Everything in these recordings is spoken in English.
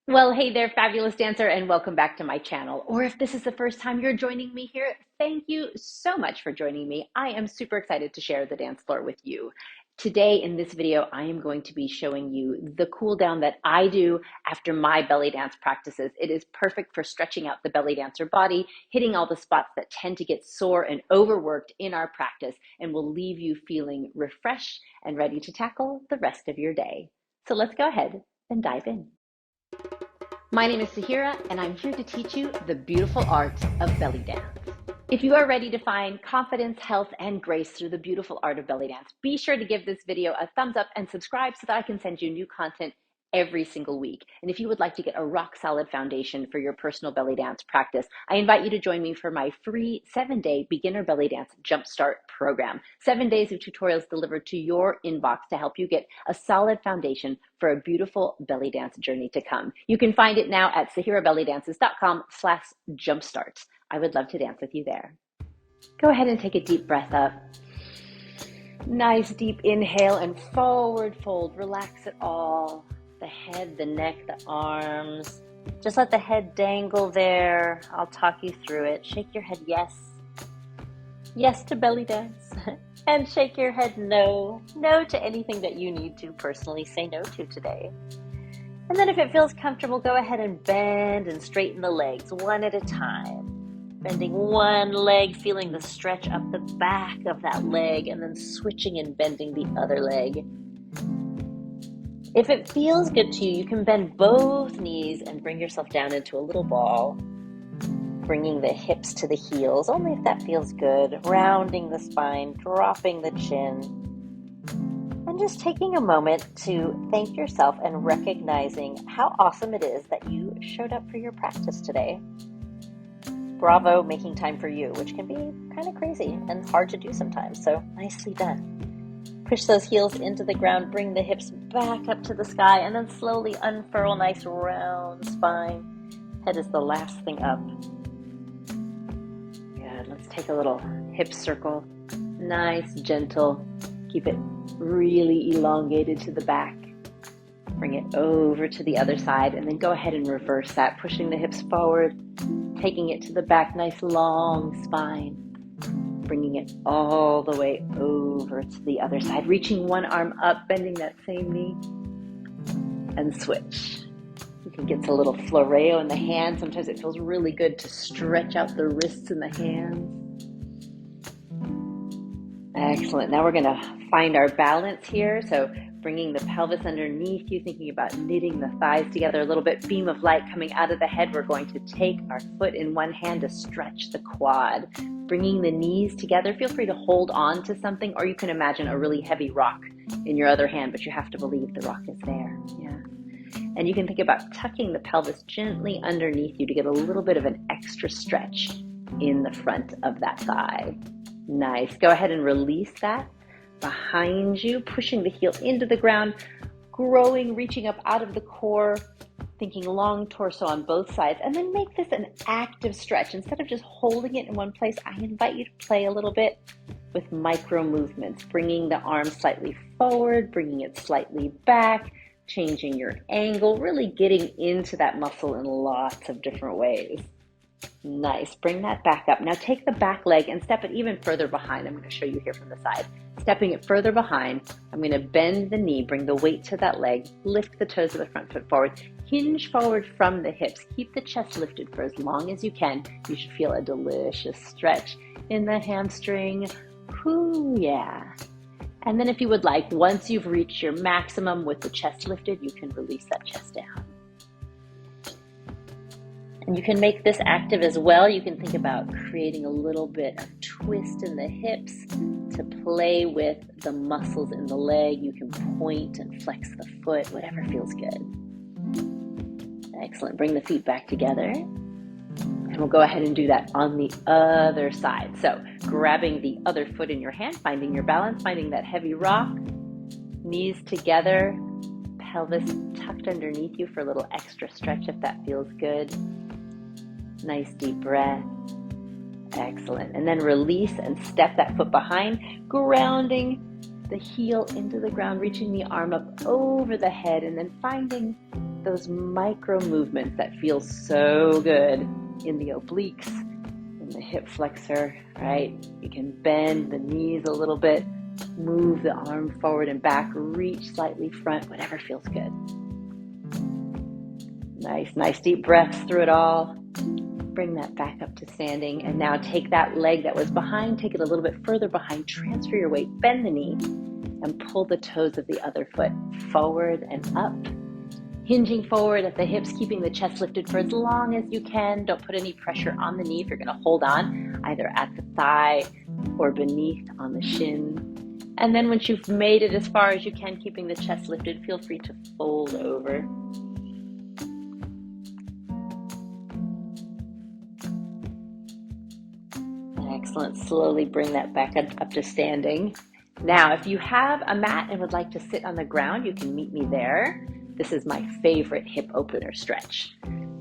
Well, hey there, fabulous dancer, and welcome back to my channel. Or if this is the first time you're joining me here, thank you so much for joining me. I am super excited to share the dance floor with you. Today in this video, I am going to be showing you the cool down that I do after my belly dance practices. It is perfect for stretching out the belly dancer body, hitting all the spots that tend to get sore and overworked in our practice, and will leave you feeling refreshed and ready to tackle the rest of your day. So let's go ahead and dive in. My name is Sahira, and I'm here to teach you the beautiful art of belly dance. If you are ready to find confidence, health, and grace through the beautiful art of belly dance, be sure to give this video a thumbs up and subscribe so that I can send you new content every single week. And if you would like to get a rock solid foundation for your personal belly dance practice, I invite you to join me for my free 7-day beginner belly dance jumpstart program. 7 days of tutorials delivered to your inbox to help you get a solid foundation for a beautiful belly dance journey to come. You can find it now at sahirabellydances.com/jumpstart. I would love to dance with you there. Go ahead and take a deep breath up. Nice deep inhale and forward fold. Relax it all. The head, the neck, the arms. Just let the head dangle there. I'll talk you through it. Shake your head yes. Yes to belly dance. And shake your head no. No to anything that you need to personally say no to today. And then if it feels comfortable, go ahead and bend and straighten the legs one at a time. Bending one leg, feeling the stretch up the back of that leg, and then switching and bending the other leg. If it feels good to you, you can bend both knees and bring yourself down into a little ball, bringing the hips to the heels, only if that feels good, rounding the spine, dropping the chin, and just taking a moment to thank yourself and recognizing how awesome it is that you showed up for your practice today. Bravo, making time for you, which can be kind of crazy and hard to do sometimes, so nicely done. Push those heels into the ground, bring the hips back up to the sky, and then slowly unfurl, nice round spine. Head is the last thing up. Good, let's take a little hip circle. Nice, gentle. Keep it really elongated to the back. Bring it over to the other side, and then go ahead and reverse that, pushing the hips forward, taking it to the back, nice long spine. Bringing it all the way over to the other side, reaching one arm up, bending that same knee, and switch. You can get a little floreo in the hands. Sometimes it feels really good to stretch out the wrists and the hands. Excellent. Now we're going to find our balance here. So bringing the pelvis underneath you, thinking about knitting the thighs together a little bit, beam of light coming out of the head. We're going to take our foot in one hand to stretch the quad, bringing the knees together. Feel free to hold on to something, or you can imagine a really heavy rock in your other hand, but you have to believe the rock is there. Yeah. And you can think about tucking the pelvis gently underneath you to get a little bit of an extra stretch in the front of that thigh. Nice. Go ahead and release that behind you, pushing the heel into the ground, growing, reaching up out of the core, thinking long torso on both sides, and then make this an active stretch. Instead of just holding it in one place, I invite you to play a little bit with micro movements, bringing the arms slightly forward, bringing it slightly back, changing your angle, really getting into that muscle in lots of different ways. Nice. Bring that back up. Now take the back leg and step it even further behind. I'm going to show you here from the side. Stepping it further behind, I'm going to bend the knee, bring the weight to that leg, lift the toes of the front foot forward, hinge forward from the hips. Keep the chest lifted for as long as you can. You should feel a delicious stretch in the hamstring. Whoo, yeah. And then if you would like, once you've reached your maximum with the chest lifted, you can release that chest down. And you can make this active as well. You can think about creating a little bit of twist in the hips to play with the muscles in the leg. You can point and flex the foot, whatever feels good. Excellent. Bring the feet back together. And we'll go ahead and do that on the other side. So grabbing the other foot in your hand, finding your balance, finding that heavy rock, knees together, pelvis tucked underneath you for a little extra stretch if that feels good. Nice deep breath. Excellent. And then release and step that foot behind, grounding the heel into the ground, reaching the arm up over the head, and then finding those micro movements that feel so good in the obliques, in the hip flexor, right? You can bend the knees a little bit, move the arm forward and back, reach slightly front, whatever feels good. Nice deep breaths through it all. Bring that back up to standing. And now take that leg that was behind, take it a little bit further behind, transfer your weight, bend the knee, and pull the toes of the other foot forward and up. Hinging forward at the hips, keeping the chest lifted for as long as you can. Don't put any pressure on the knee if you're going to hold on, either at the thigh or beneath on the shin. And then once you've made it as far as you can, keeping the chest lifted, feel free to fold over. Excellent. Slowly bring that back up to standing. Now, if you have a mat and would like to sit on the ground, you can meet me there. This is my favorite hip opener stretch.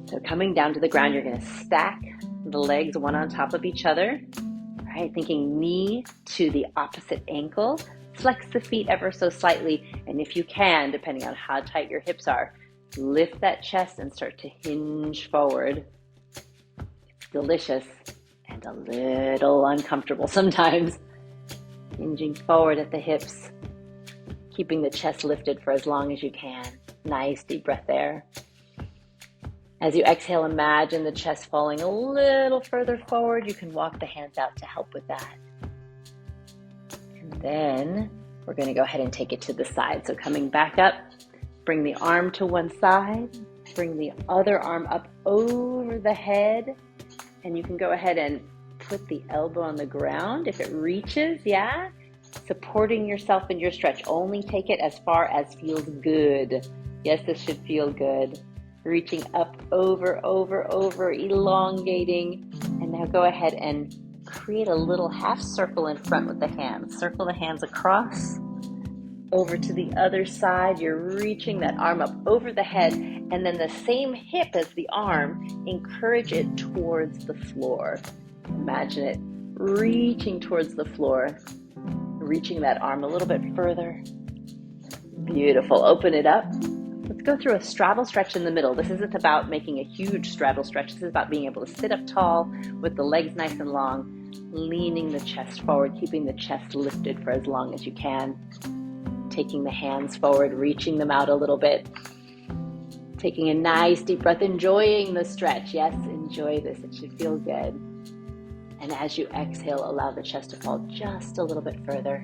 So coming down to the ground, you're going to stack the legs one on top of each other. All right, thinking knee to the opposite ankle. Flex the feet ever so slightly. And if you can, depending on how tight your hips are, lift that chest and start to hinge forward. It's delicious and a little uncomfortable sometimes. Hinging forward at the hips, keeping the chest lifted for as long as you can. Nice deep breath there. As you exhale, imagine the chest falling a little further forward. You can walk the hands out to help with that. And then we're going to go ahead and take it to the side. So coming back up, bring the arm to one side, bring the other arm up over the head, and you can go ahead and put the elbow on the ground if it reaches, yeah? Supporting yourself in your stretch. Only take it as far as feels good. Yes, this should feel good. Reaching up, over, elongating. And now go ahead and create a little half circle in front with the hands. Circle the hands across, over to the other side. You're reaching that arm up over the head, and then the same hip as the arm, encourage it towards the floor. Imagine it reaching towards the floor, reaching that arm a little bit further. Beautiful. Open it up. Let's go through a straddle stretch in the middle. This isn't about making a huge straddle stretch. This is about being able to sit up tall with the legs nice and long, leaning the chest forward, keeping the chest lifted for as long as you can. Taking the hands forward, reaching them out a little bit. Taking a nice deep breath, enjoying the stretch. Yes, enjoy this. It should feel good. And as you exhale, allow the chest to fall just a little bit further.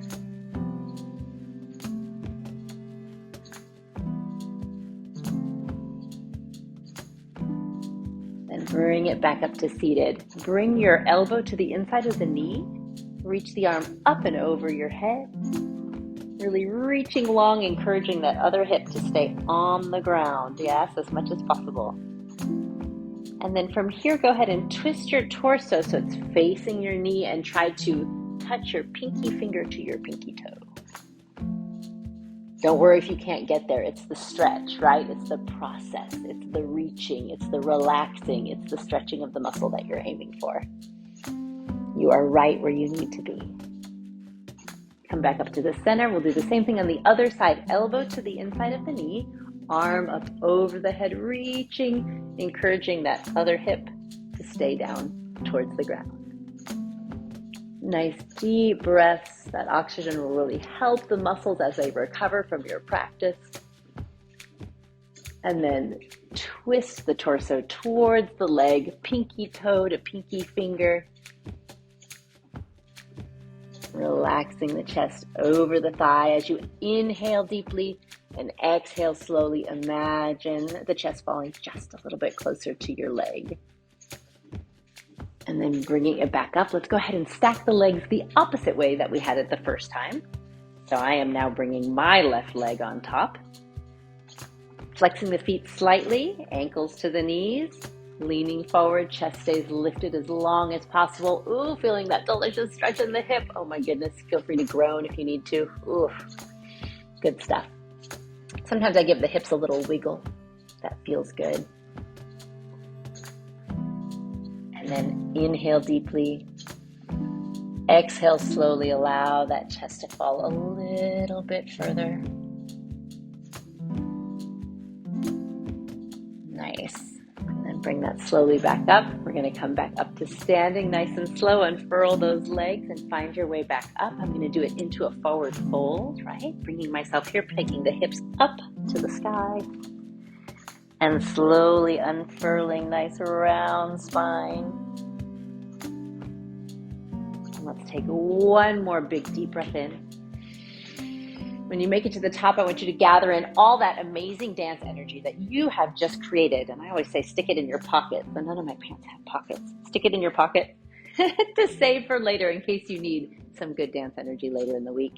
Then bring it back up to seated. Bring your elbow to the inside of the knee. Reach the arm up and over your head. Really reaching long, encouraging that other hip to stay on the ground. Yes, as much as possible. And then from here, go ahead and twist your torso so it's facing your knee and try to touch your pinky finger to your pinky toe. Don't worry if you can't get there. It's the stretch, right? It's the process. It's the reaching. It's the relaxing. It's the stretching of the muscle that you're aiming for. You are right where you need to be. Come back up to the center. We'll do the same thing on the other side. Elbow to the inside of the knee. Arm up over the head, reaching, encouraging that other hip to stay down towards the ground. Nice deep breaths. That oxygen will really help the muscles as they recover from your practice. And then twist the torso towards the leg, pinky toe to pinky finger. Relaxing the chest over the thigh as you inhale deeply and exhale slowly. Imagine the chest falling just a little bit closer to your leg. And then bringing it back up, let's go ahead and stack the legs the opposite way that we had it the first time. So I am now bringing my left leg on top. Flexing the feet slightly, ankles to the knees. Leaning forward, chest stays lifted as long as possible. Ooh, feeling that delicious stretch in the hip. Oh my goodness, feel free to groan if you need to. Ooh, good stuff. Sometimes I give the hips a little wiggle. That feels good. And then inhale deeply. Exhale slowly, allow that chest to fall a little bit further. Nice. And then bring that slowly back up. We're going to come back up to standing nice and slow. Unfurl those legs and find your way back up. I'm going to do it into a forward fold, right? Bringing myself here, taking the hips up to the sky. And slowly unfurling, nice round spine. And let's take one more big deep breath in. When you make it to the top, I want you to gather in all that amazing dance energy that you have just created. And I always say, stick it in your pocket, but none of my pants have pockets. Stick it in your pocket to save for later in case you need some good dance energy later in the week.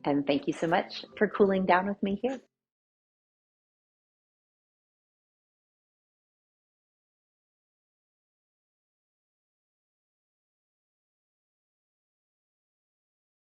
And thank you so much for cooling down with me here.